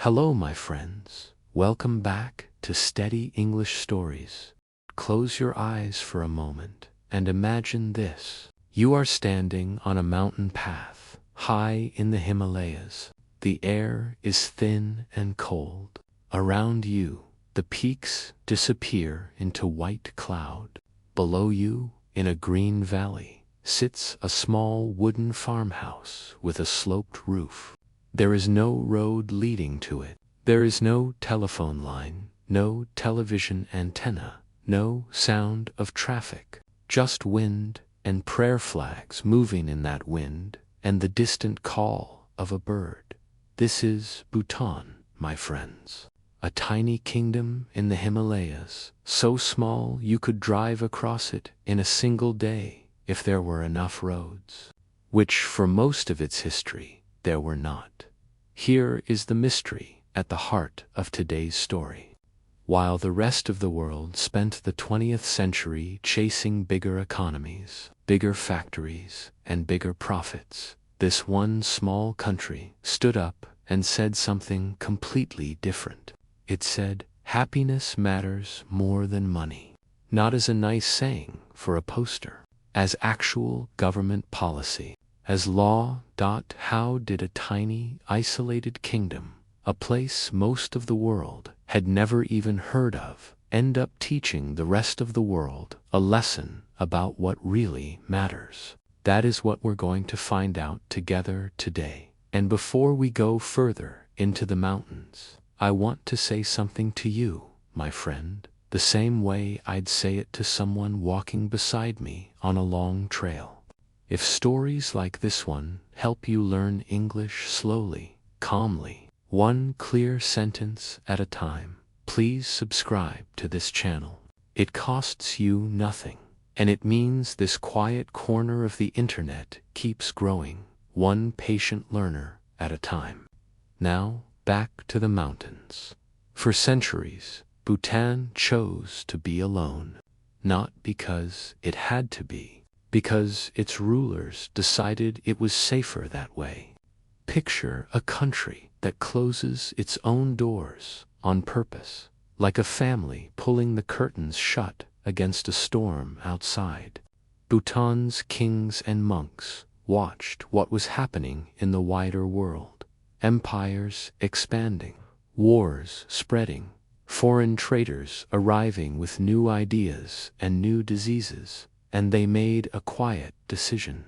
Hello, my friends. Welcome back to Steady English Stories. Close your eyes for a moment and imagine this. You are standing on a mountain path, high in the Himalayas. The air is thin and cold. Around you, the peaks disappear into white cloud. Below you, in a green valley, sits a small wooden farmhouse with a sloped roof. There is no road leading to it. There is no telephone line, no television antenna, no sound of traffic. Just wind and prayer flags moving in that wind and the distant call of a bird. This is Bhutan, my friends. A tiny kingdom in the Himalayas, so small you could drive across it in a single day if there were enough roads, which for most of its history there were not. Here is the mystery at the heart of today's story. While the rest of the world spent the 20th century chasing bigger economies, bigger factories, and bigger profits, this one small country stood up and said something completely different. It said, happiness matters more than money. Not as a nice saying for a poster, as actual government policy, as law. How did a tiny, isolated kingdom, a place most of the world had never even heard of, end up teaching the rest of the world a lesson about what really matters? That is what we're going to find out together today. And before we go further into the mountains, I want to say something to you, my friend, the same way I'd say it to someone walking beside me on a long trail. If stories like this one help you learn English slowly, calmly, one clear sentence at a time, please subscribe to this channel. It costs you nothing, and it means this quiet corner of the internet keeps growing, one patient learner at a time. Now, back to the mountains. For centuries, Bhutan chose to be alone, not because it had to be, because its rulers decided it was safer that way. Picture a country that closes its own doors on purpose, like a family pulling the curtains shut against a storm outside. Bhutan's kings and monks watched what was happening in the wider world. Empires expanding, wars spreading, foreign traders arriving with new ideas and new diseases, and they made a quiet decision.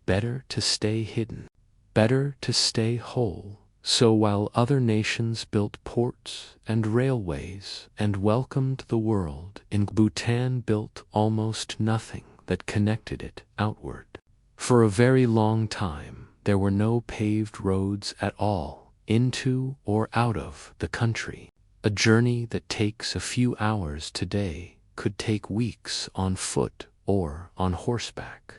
Better to stay hidden, better to stay whole. So while other nations built ports and railways and welcomed the world in, Bhutan built almost nothing that connected it outward. For a very long time, there were no paved roads at all, into or out of the country. A journey that takes a few hours today could take weeks on foot or on horseback.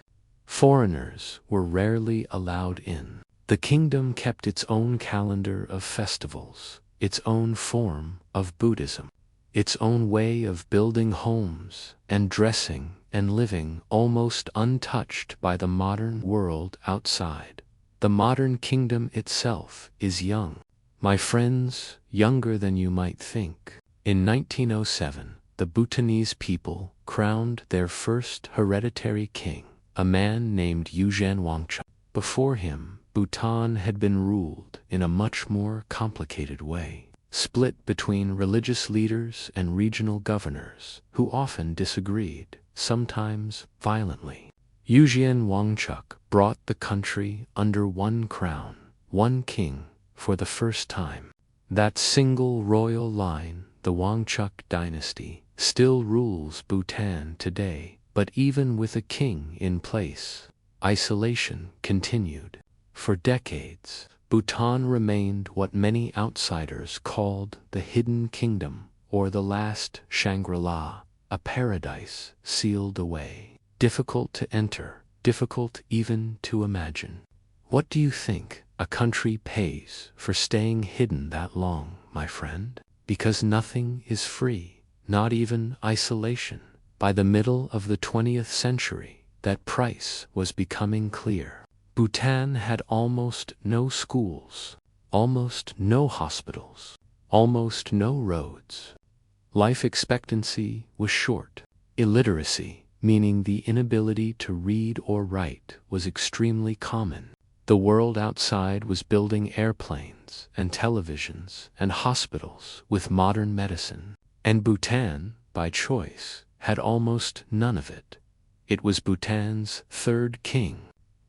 Foreigners were rarely allowed in. The kingdom kept its own calendar of festivals, its own form of Buddhism, its own way of building homes and dressing and living, almost untouched by the modern world outside. The modern kingdom itself is young, my friends, younger than you might think. In 1907, the Bhutanese people crowned their first hereditary king, a man named Lhotshampa. Before him, Bhutan had been ruled in a much more complicated way, split between religious leaders and regional governors who often disagreed, sometimes violently. Lhotshampa brought the country under one crown, one king, for the first time. That single royal line, the Wangchuck dynasty, still rules Bhutan today, but even with a king in place, isolation continued. For decades, Bhutan remained what many outsiders called the Hidden Kingdom, or the last Shangri-La, a paradise sealed away, difficult to enter, difficult even to imagine. What do you think a country pays for staying hidden that long, my friend? Because nothing is free. Not even isolation. By the middle of the 20th century, that price was becoming clear. Bhutan had almost no schools. almost no hospitals, almost no roads. Life expectancy was short. Illiteracy, meaning the inability to read or write, was extremely common. The world outside was building airplanes and televisions and hospitals with modern medicine. And Bhutan, by choice, had almost none of it. It was Bhutan's third king,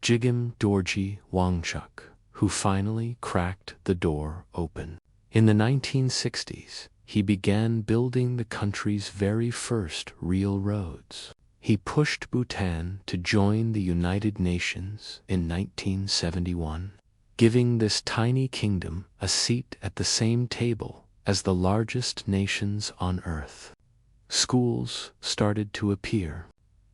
Jigme Dorji Wangchuck, who finally cracked the door open. In the 1960s, he began building the country's very first real roads. He pushed Bhutan to join the United Nations in 1971, giving this tiny kingdom a seat at the same table as the largest nations on Earth. Schools started to appear.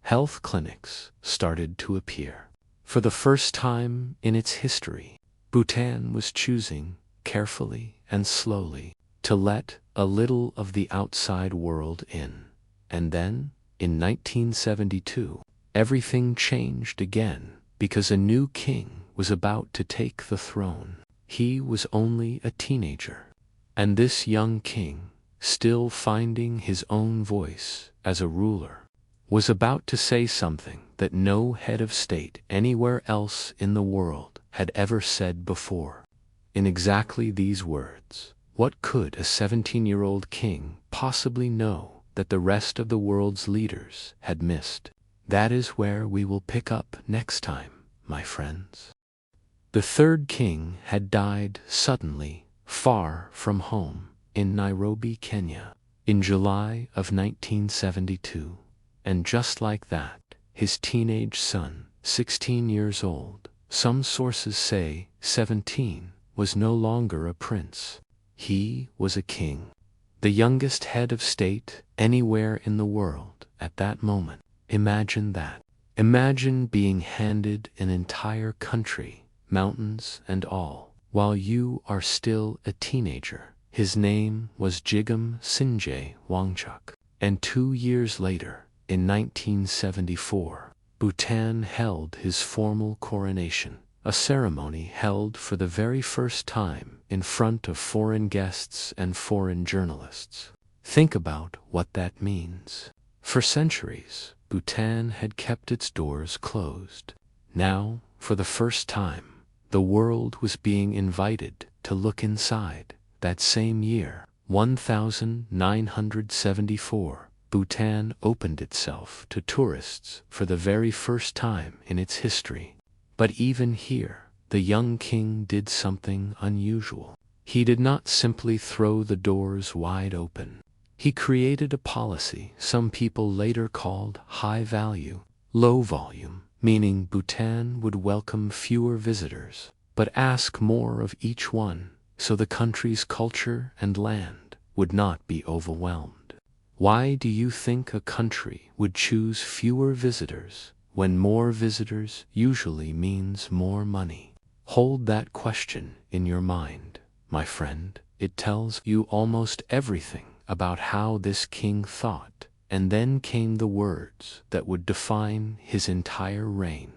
Health clinics started to appear. For the first time in its history, Bhutan was choosing, carefully and slowly, to let a little of the outside world in. And then, in 1972, everything changed again because a new king was about to take the throne. He was only a teenager. And this young king, still finding his own voice as a ruler, was about to say something that no head of state anywhere else in the world had ever said before. In exactly these words, what could a 17-year-old king possibly know that the rest of the world's leaders had missed? That is where we will pick up next time, my friends. The third king had died suddenly, far from home, in Nairobi, Kenya, in July of 1972. And just like that, his teenage son, 16 years old, some sources say 17, was no longer a prince. He was a king. The youngest head of state anywhere in the world at that moment. Imagine that. Imagine being handed an entire country, mountains and all, while you are still a teenager. His name was Jigme Wangchuck. And 2 years later, in 1974, Bhutan held his formal coronation, a ceremony held for the very first time in front of foreign guests and foreign journalists. Think about what that means. For centuries, Bhutan had kept its doors closed. Now, for the first time, the world was being invited to look inside. That same year, 1974, Bhutan opened itself to tourists for the very first time in its history. But even here, the young king did something unusual. He did not simply throw the doors wide open. He created a policy some people later called high value, low volume, meaning Bhutan would welcome fewer visitors, but ask more of each one, so the country's culture and land would not be overwhelmed. Why do you think a country would choose fewer visitors when more visitors usually means more money? Hold that question in your mind, my friend. It tells you almost everything about how this king thought, and then came the words that would define his entire reign,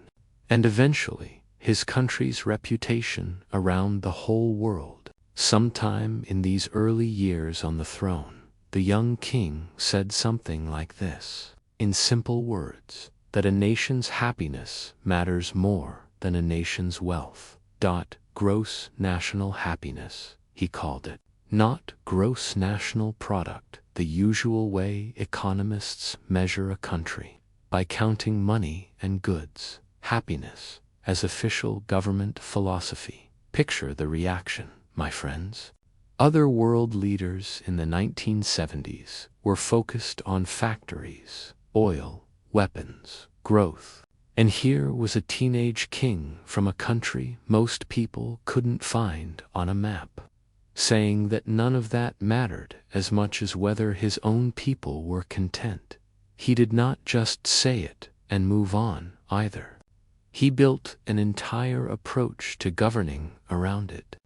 and eventually his country's reputation around the whole world. Sometime in these early years on the throne, the young king said something like this, in simple words, that a nation's happiness matters more than a nation's wealth. Gross national happiness, he called it. Not gross national product, the usual way economists measure a country, by counting money and goods. Happiness, as official government philosophy. Picture the reaction, my friends. Other world leaders in the 1970s were focused on factories, oil, weapons, growth. And here was a teenage king from a country most people couldn't find on a map, saying that none of that mattered as much as whether his own people were content. He did not just say it and move on, either. He built an entire approach to governing around it.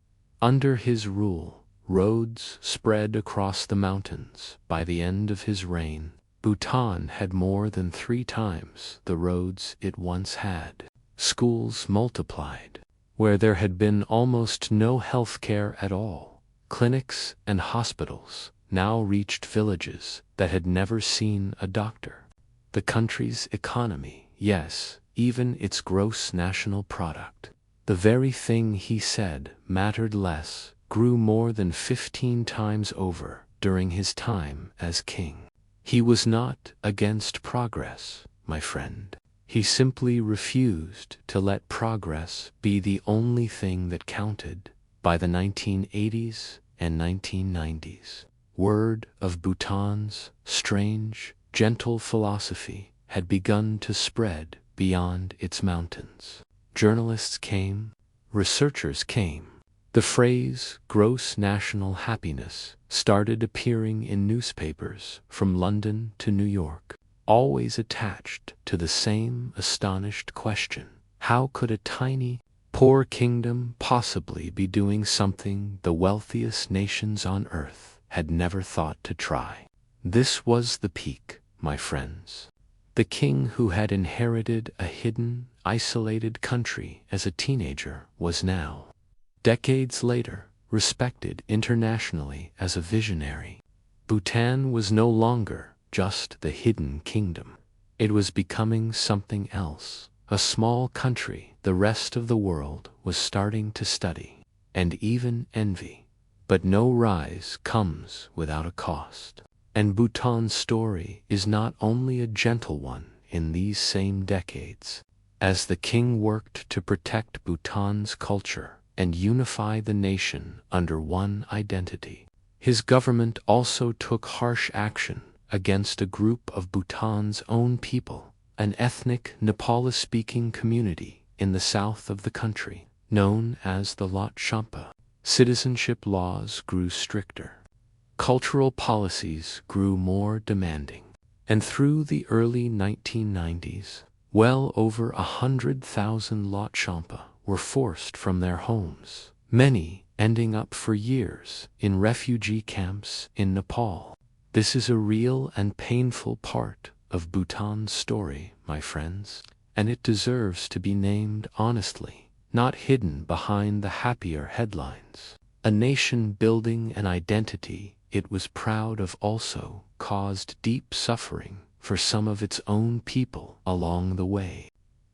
Under his rule, roads spread across the mountains. By the end of his reign, Bhutan had more than 3 times the roads it once had. Schools multiplied. where there had been almost no health care at all. Clinics and hospitals now reached villages that had never seen a doctor. The country's economy, yes, even its gross national product, the very thing he said mattered less, grew more than 15 times over during his time as king. He was not against progress, my friend. He simply refused to let progress be the only thing that counted. By the 1980s and 1990s, word of Bhutan's strange, gentle philosophy had begun to spread beyond its mountains. Journalists came, researchers came. The phrase gross national happiness started appearing in newspapers from London to New York, always attached to the same astonished question: how could a tiny, poor kingdom possibly be doing something the wealthiest nations on earth had never thought to try? This was the peak, my friends. The king who had inherited a hidden, isolated country as a teenager was now, decades later, respected internationally as a visionary. Bhutan was no longer just the hidden kingdom. It was becoming something else, a small country the rest of the world was starting to study and even envy. But no rise comes without a cost. And Bhutan's story is not only a gentle one in these same decades. As the king worked to protect Bhutan's culture and unify the nation under one identity, his government also took harsh action against a group of Bhutan's own people, an ethnic Nepali-speaking community in the south of the country, known as the Lhotshampa. Citizenship laws grew stricter. Cultural policies grew more demanding. And through the early 1990s, well over 100,000 Lhotshampa were forced from their homes, many ending up for years in refugee camps in Nepal. This is a real and painful part of Bhutan's story, my friends, and it deserves to be named honestly, not hidden behind the happier headlines. A nation building an identity it was proud of also caused deep suffering for some of its own people along the way.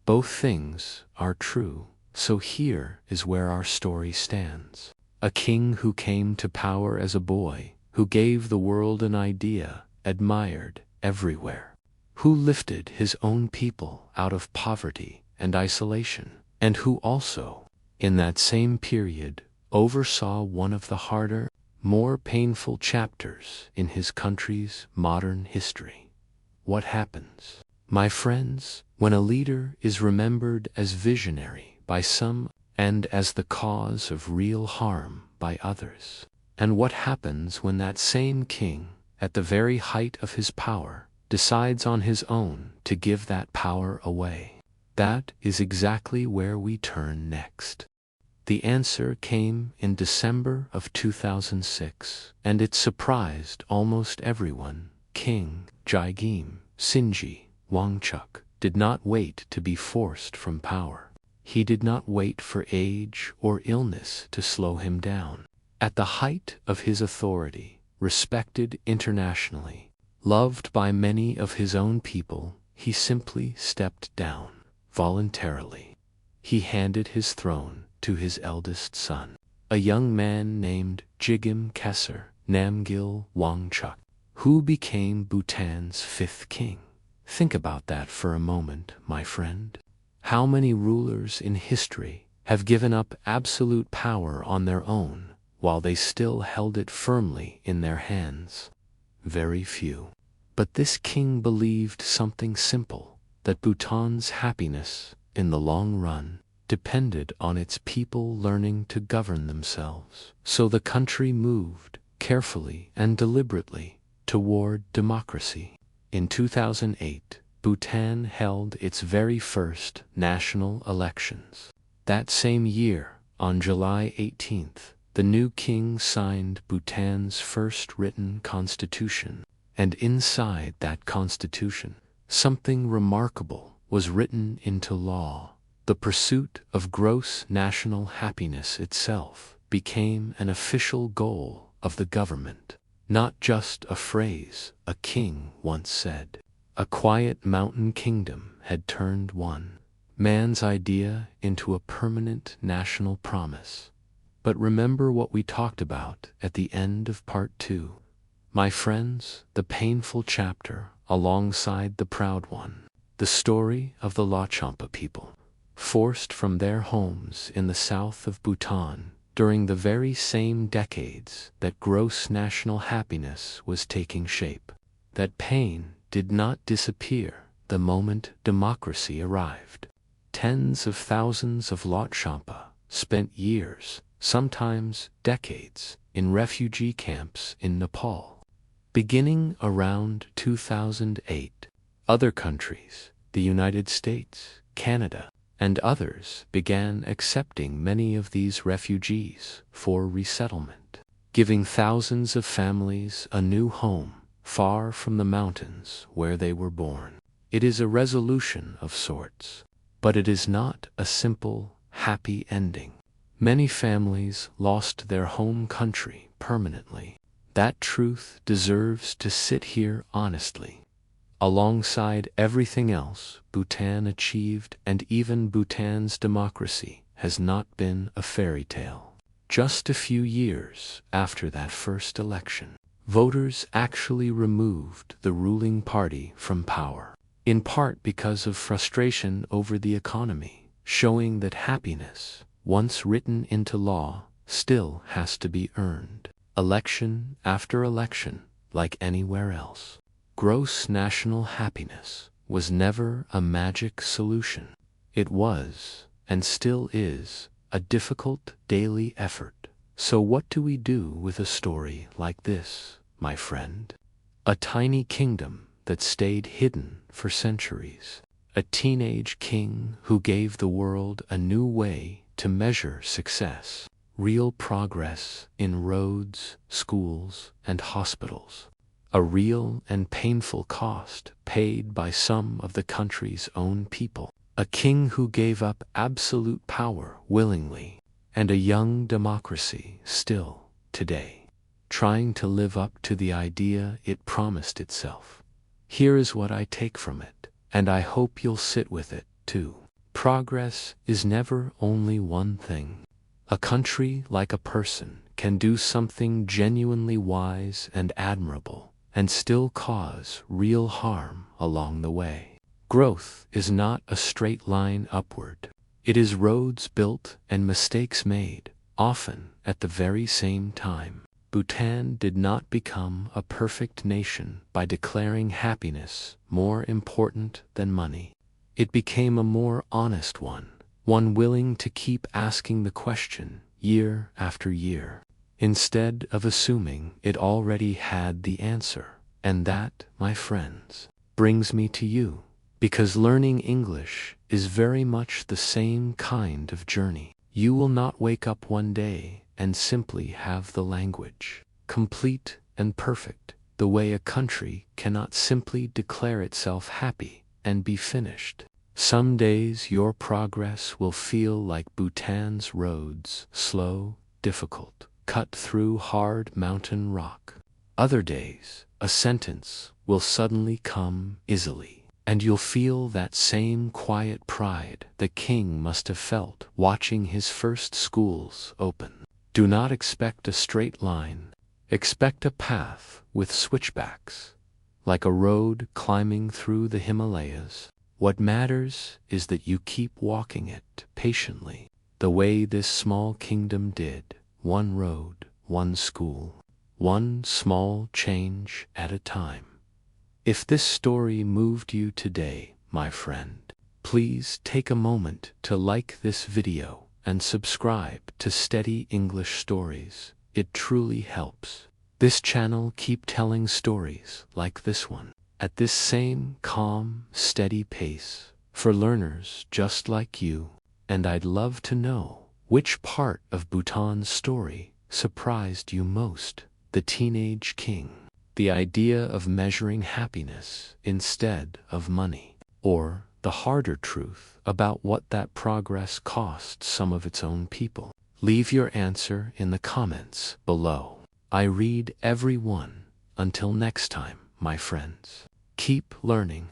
Both things are true, so here is where our story stands. A king who came to power as a boy, who gave the world an idea, admired everywhere, who lifted his own people out of poverty and isolation, and who also, in that same period, oversaw one of the harder, more painful chapters in his country's modern history. What happens, my friends, when a leader is remembered as visionary by some and as the cause of real harm by others? And what happens when that same king, at the very height of his power, decides on his own to give that power away? That is exactly where we turn next. The answer came in December of 2006, and it surprised almost everyone. King Jaigame Sinji Wangchuck did not wait to be forced from power. He did not wait for age or illness to slow him down. At the height of his authority, respected internationally, loved by many of his own people, he simply stepped down, voluntarily. He handed his throne to his eldest son, a young man named Jigme Khesar Namgyal Wangchuck, who became Bhutan's fifth king. Think about that for a moment, my friend. How many rulers in history have given up absolute power on their own while they still held it firmly in their hands? Very few. But this king believed something simple, that Bhutan's happiness, in the long run, depended on its people learning to govern themselves. So the country moved, carefully and deliberately, toward democracy. In 2008, Bhutan held its very first national elections. That same year, on July 18th, the new king signed Bhutan's first written constitution. And inside that constitution, something remarkable was written into law. The pursuit of gross national happiness itself became an official goal of the government, not just a phrase a king once said. A quiet mountain kingdom had turned one man's idea into a permanent national promise. But remember what we talked about at the end of part 2. My friends, the painful chapter alongside the proud one. The story of the Lhotshampa people, forced from their homes in the south of Bhutan during the very same decades that gross national happiness was taking shape. That pain did not disappear the moment democracy arrived. Tens of thousands of Lhotshampa spent years, sometimes decades, in refugee camps in Nepal. Beginning around 2008, other countries, the United States, Canada, and others began accepting many of these refugees for resettlement, giving thousands of families a new home far from the mountains where they were born. It is a resolution of sorts, but it is not a simple, happy ending. Many families lost their home country permanently. That truth deserves to sit here honestly. Alongside everything else Bhutan achieved, and even Bhutan's democracy has not been a fairy tale. Just a few years after that first election, voters actually removed the ruling party from power, in part because of frustration over the economy, showing that happiness, once written into law, still has to be earned. Election after election, like anywhere else. Gross national happiness was never a magic solution. It was, and still is, a difficult daily effort. So what do we do with a story like this, my friend? A tiny kingdom that stayed hidden for centuries. A teenage king who gave the world a new way to measure success. Real progress in roads, schools, and hospitals. A real and painful cost paid by some of the country's own people. A king who gave up absolute power willingly, and a young democracy still, today, trying to live up to the idea it promised itself. Here is what I take from it, and I hope you'll sit with it, too. Progress is never only one thing. A country, like a person, can do something genuinely wise and admirable, and still cause real harm along the way. Growth is not a straight line upward. It is roads built and mistakes made, often at the very same time. Bhutan did not become a perfect nation by declaring happiness more important than money. It became a more honest one willing to keep asking the question year after year, instead of assuming it already had the answer. And that, my friends, brings me to you, because learning English is very much the same kind of journey. You will not wake up one day and simply have the language, complete and perfect, the way a country cannot simply declare itself happy and be finished. Some days your progress will feel like Bhutan's roads, slow, difficult, cut through hard mountain rock. Other days, a sentence will suddenly come easily, and you'll feel that same quiet pride the king must have felt watching his first schools open. Do not expect a straight line. Expect a path with switchbacks, like a road climbing through the Himalayas. What matters is that you keep walking it patiently, the way this small kingdom did, one road, one school, one small change at a time. If this story moved you today, my friend, please take a moment to like this video and subscribe to Steady English Stories. It truly helps this channel keep telling stories like this one, at this same calm, steady pace, for learners just like you. And I'd love to know which part of Bhutan's story surprised you most. The teenage king, the idea of measuring happiness instead of money, or the harder truth about what that progress cost some of its own people? Leave your answer in the comments below. I read every one. Until next time, my friends. Keep learning